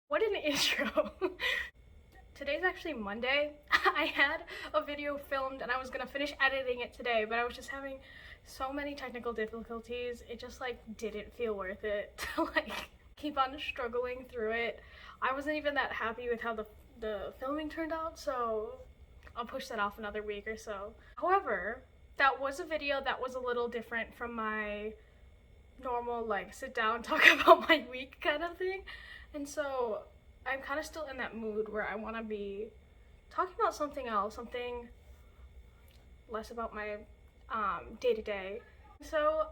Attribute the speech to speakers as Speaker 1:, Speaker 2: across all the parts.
Speaker 1: What an intro. Today's actually Monday. I had a video filmed and I was gonna finish editing it today, but I was just having so many technical difficulties. It just didn't feel worth it to keep on struggling through it. I wasn't even that happy with how the filming turned out, so I'll push that off another week or so. However, that was a video that was a little different from my normal sit down talk about my week kind of thing. And so I'm kind of still in that mood where I want to be talking about something else, something less about my day-to-day. So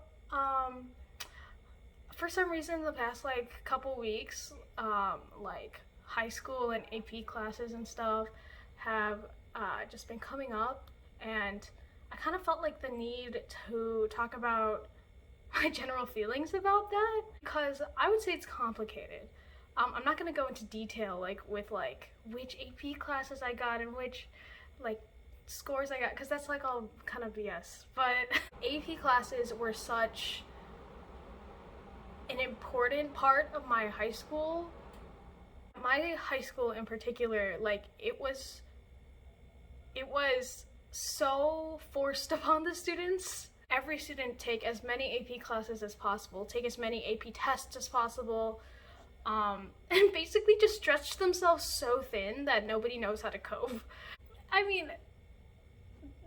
Speaker 1: for some reason the past couple weeks, high school and AP classes and stuff have just been coming up, and I kind of felt the need to talk about my general feelings about that, because I would say it's complicated. I'm not gonna go into detail with which AP classes I got and which scores I got, because that's all kind of BS. But AP classes were such an important part of my high school. My high school in particular, it was so forced upon the students. Every student take as many AP classes as possible, take as many AP tests as possible, and basically just stretch themselves so thin that nobody knows how to cope. I mean,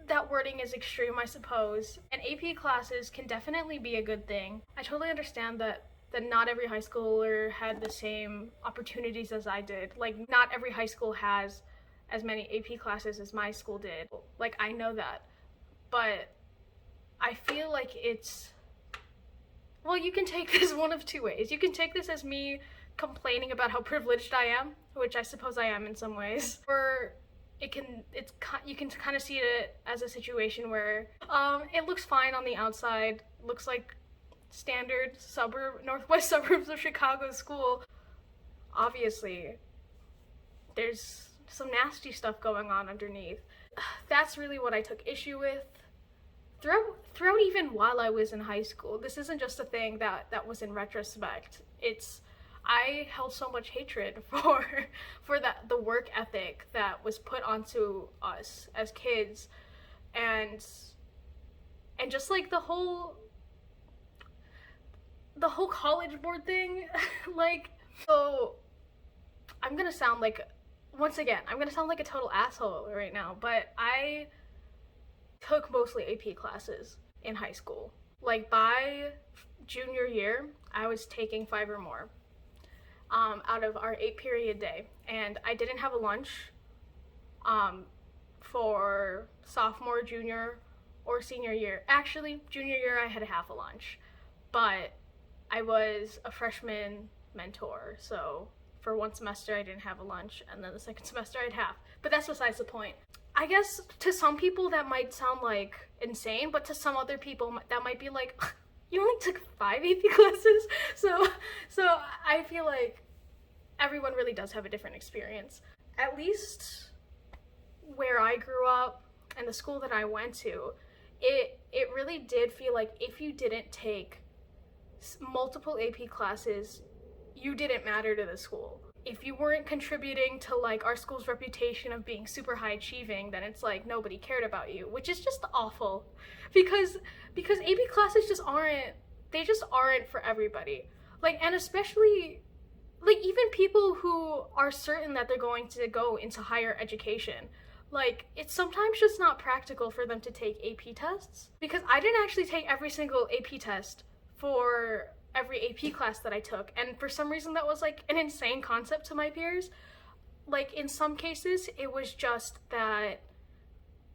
Speaker 1: that wording is extreme, I suppose, and AP classes can definitely be a good thing. I totally understand that not every high schooler had the same opportunities as I did. Not every high school has as many AP classes as my school did. I know that, but I feel it's, well, you can take this one of two ways. You can take this as me complaining about how privileged I am, which I suppose I am in some ways, or you can kind of see it as a situation where it looks fine on the outside, looks like standard northwest suburbs of Chicago school. Obviously, there's some nasty stuff going on underneath. That's really what I took issue with throughout even while I was in high school. This isn't just a thing that was in retrospect. I held so much hatred for the work ethic that was put onto us as kids, and just the whole college board thing. So I'm gonna sound like a total asshole right now, but I took mostly AP classes in high school. By junior year, I was taking 5 or more out of our 8-period day, and I didn't have a lunch for sophomore, junior, or senior year. Actually, junior year I had half a lunch, but I was a freshman mentor, so for one semester I didn't have a lunch, and then the second semester I had half. But that's besides the point. I guess to some people that might sound insane, but to some other people that might be you only took 5 AP classes? So I feel everyone really does have a different experience. At least where I grew up and the school that I went to, it really did feel if you didn't take multiple AP classes, you didn't matter to the school. If you weren't contributing to our school's reputation of being super high achieving, then it's nobody cared about you, which is just awful, because AP classes just aren't for everybody. And especially even people who are certain that they're going to go into higher education, it's sometimes just not practical for them to take AP tests, because I didn't actually take every single AP test for every AP class that I took, and for some reason that was an insane concept to my peers. In some cases it was just that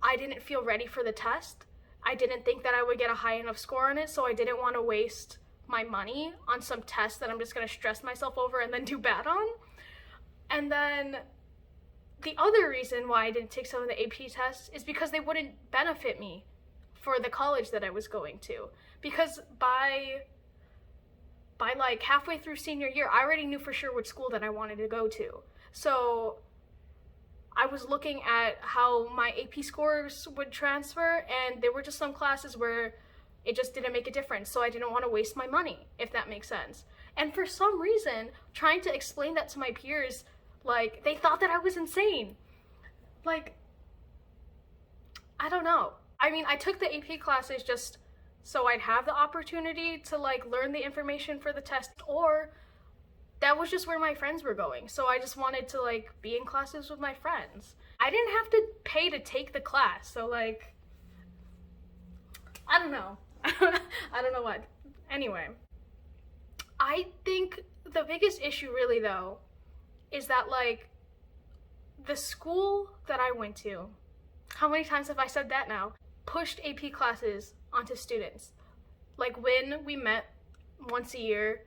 Speaker 1: I didn't feel ready for the test. I didn't think that I would get a high enough score on it, so I didn't want to waste my money on some test that I'm just going to stress myself over and then do bad on. And then the other reason why I didn't take some of the AP tests is because they wouldn't benefit me for the college that I was going to, because by halfway through senior year, I already knew for sure which school that I wanted to go to. So I was looking at how my AP scores would transfer, and there were just some classes where it just didn't make a difference, so I didn't want to waste my money, if that makes sense. And for some reason, trying to explain that to my peers, like, they thought that I was insane. Like, I don't know. I mean, I took the AP classes just so I'd have the opportunity to, like, learn the information for the test, or that was just where my friends were going. So I just wanted to, like, be in classes with my friends. I didn't have to pay to take the class, so, like, I don't know. I don't know what. Anyway, I think the biggest issue really, though, is that, like, the school that I went to, how many times have I said that now, pushed AP classes onto students. Like, when we met once a year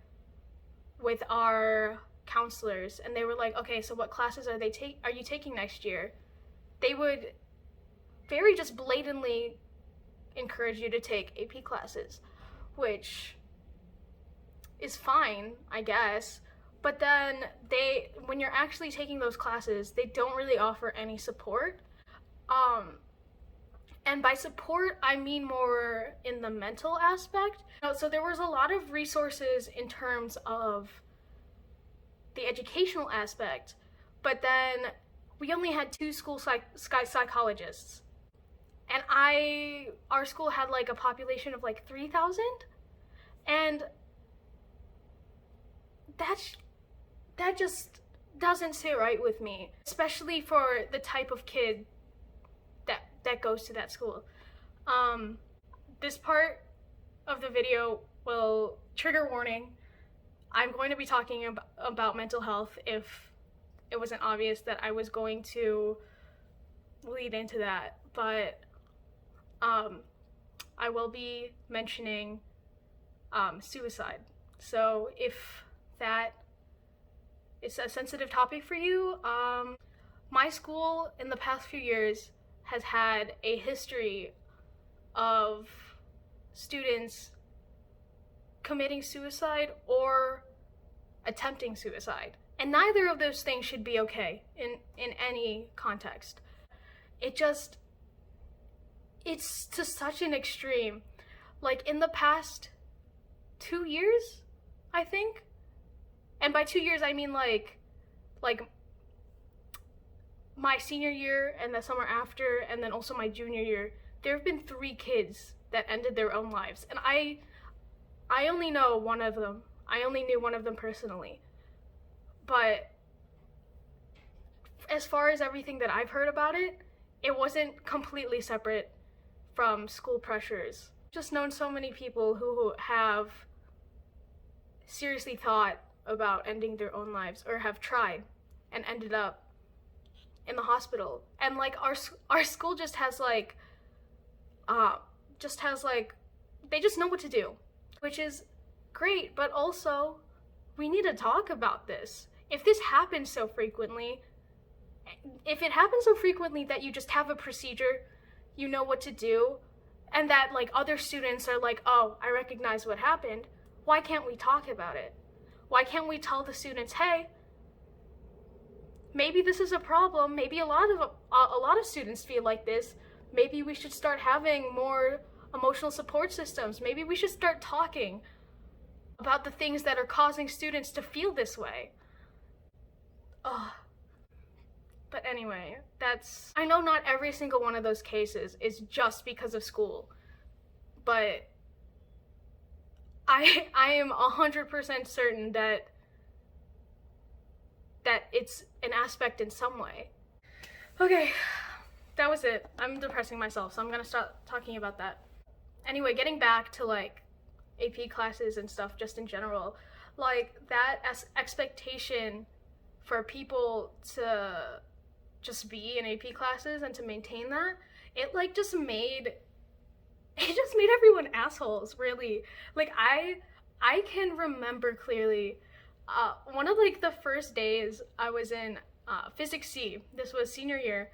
Speaker 1: with our counselors and they were like, okay, so what classes are you taking next year? They would very just blatantly encourage you to take AP classes, which is fine, I guess. But then when you're actually taking those classes, they don't really offer any support. And by support, I mean more in the mental aspect. So there was a lot of resources in terms of the educational aspect, but then we only had 2 school psychologists. And our school had like a population of like 3,000. And that just doesn't sit right with me, especially for the type of kid that goes to that school. This part of the video will trigger warning. I'm going to be talking about mental health if it wasn't obvious that I was going to lead into that, but I will be mentioning suicide. So if that is a sensitive topic for you, my school in the past few years has had a history of students committing suicide or attempting suicide. And neither of those things should be okay in any context. It's to such an extreme. Like, in the past 2 years, I think. And by 2 years, I mean like my senior year and the summer after, and then also my junior year, there have been 3 kids that ended their own lives. And I only know one of them. I only knew one of them personally. But as far as everything that I've heard about it, it wasn't completely separate from school pressures. Just known so many people who have seriously thought about ending their own lives, or have tried and ended up in the hospital. And like our school just has like they just know what to do, which is great. But also, we need to talk about this. If this happens so frequently, if it happens so frequently that you just have a procedure, you know what to do, and that like other students are like, oh, I recognize what happened, why can't we talk about it? Why can't we tell the students, hey, maybe this is a problem, maybe a lot of students feel like this, maybe we should start having more emotional support systems, maybe we should start talking about the things that are causing students to feel this way. But anyway, I know not every single one of those cases is just because of school, but I am 100% certain that it's an aspect in some way. Okay, that was it. I'm depressing myself, so I'm gonna stop talking about that. Anyway, getting back to like AP classes and stuff just in general, like that expectation for people to just be in AP classes and to maintain that, it just made everyone assholes, really. Like, I can remember clearly one of like the first days I was in physics C. This was senior year.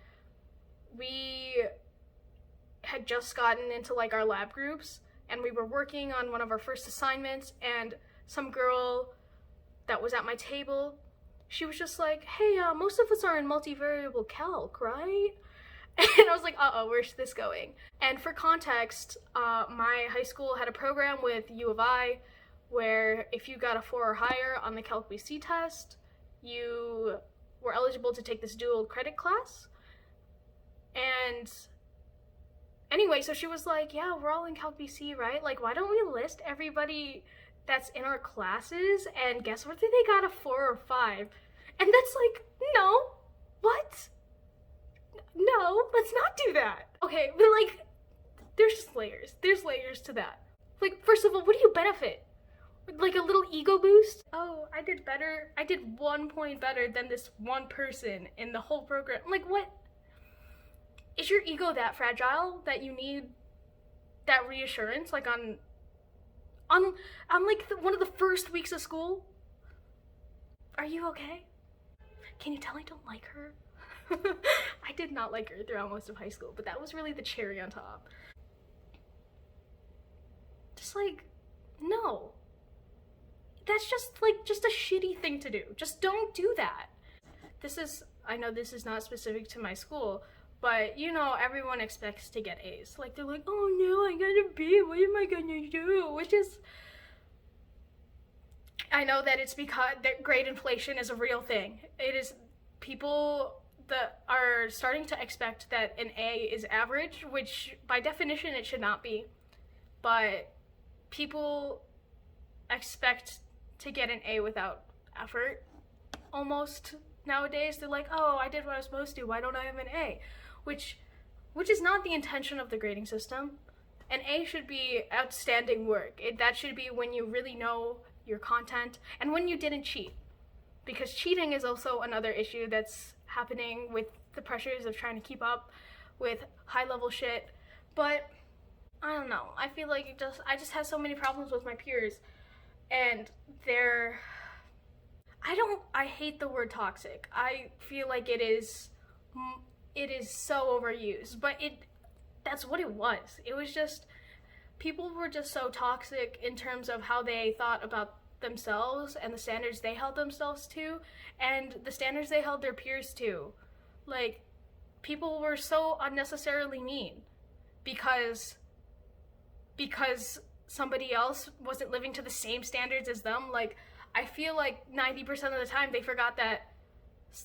Speaker 1: We had just gotten into like our lab groups, and we were working on one of our first assignments, and some girl that was at my table, she was just like, hey, most of us are in multivariable calc, right? And I was like, uh-oh, where's this going? And for context, my high school had a program with U of I where if you got a 4 or higher on the Calc BC test, you were eligible to take this dual credit class. And anyway, so she was like, yeah, we're all in Calc BC, right? Like, why don't we list everybody that's in our classes, and guess what, they got a 4 or 5. And that's like, no, what? No, let's not do that. Okay, but like, there's just layers. There's layers to that. Like, first of all, what do you benefit? Like a little ego boost? Oh, I did better. I did 1 point better than this one person in the whole program. Like, what? Is your ego that fragile that you need that reassurance? Like on like one of the first weeks of school? Are you okay? Can you tell I don't like her? I did not like her throughout most of high school, but that was really the cherry on top. Just like, no. That's just like, just a shitty thing to do. Just don't do that. I know this is not specific to my school, but you know, everyone expects to get A's. Like, they're like, oh no, I got a B, what am I gonna do? Which is, I know that it's because that grade inflation is a real thing. It is, people that are starting to expect that an A is average, which by definition it should not be. But people expect to get an A without effort almost nowadays. They're like, oh, I did what I was supposed to, why don't I have an A? Which is not the intention of the grading system. An A should be outstanding work. That should be when you really know your content and when you didn't cheat. Because cheating is also another issue that's happening with the pressures of trying to keep up with high level shit. But I don't know, I feel like I just have so many problems with my peers, and I hate the word toxic. I feel like it is so overused, but that's what it was. It was just, people were just so toxic in terms of how they thought about themselves and the standards they held themselves to and the standards they held their peers to. Like, people were so unnecessarily mean because somebody else wasn't living to the same standards as them. Like, I feel like 90% of the time they forgot that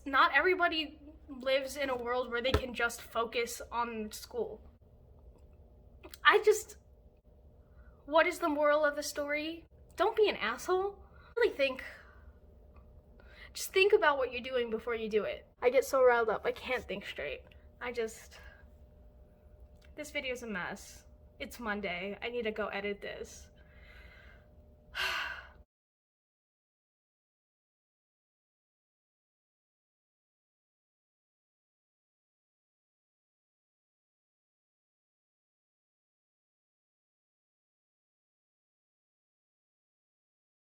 Speaker 1: not everybody lives in a world where they can just focus on school. What is the moral of the story? Don't be an asshole. Just think about what you're doing before you do it. I get so riled up, I can't think straight. This video's a mess. It's Monday, I need to go edit this.